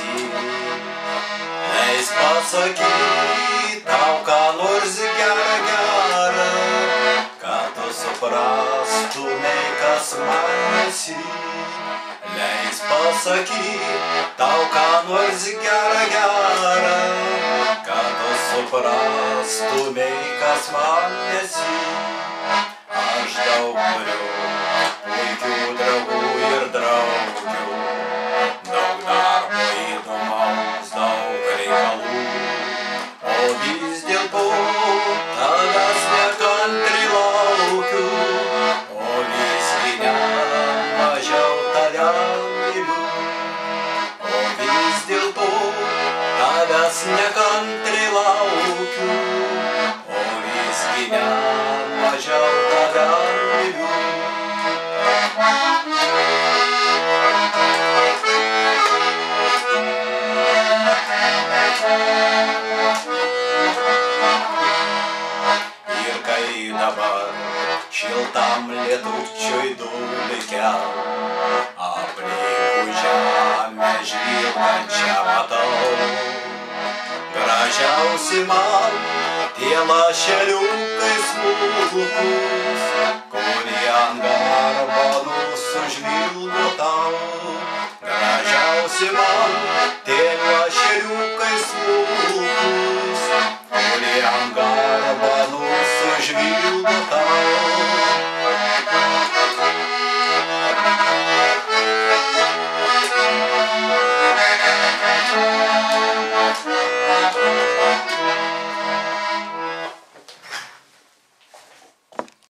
esi. Leis pasakyt tau ką nors gera, kad tu suprastumei, kas man esi. Leis pasakyt tau ką nors gera, kad tu suprastumei, kas man esi. Aš daug turiu puikių draugų ir draugių, daug darbo įdomaus, daug reikalų, o vis dėlto tavęs nekantri laukiu, o visgi ne mažiau tave myliu, o vis dėlto tavęs nekantri laukiu, o visgi ne mažiau tave myliu. Ir kai dabar šiltam lietučiui dulkia, aplinkui žemę žvilgančią matau, gražiausi man tie lašeliukai smulkus, kurie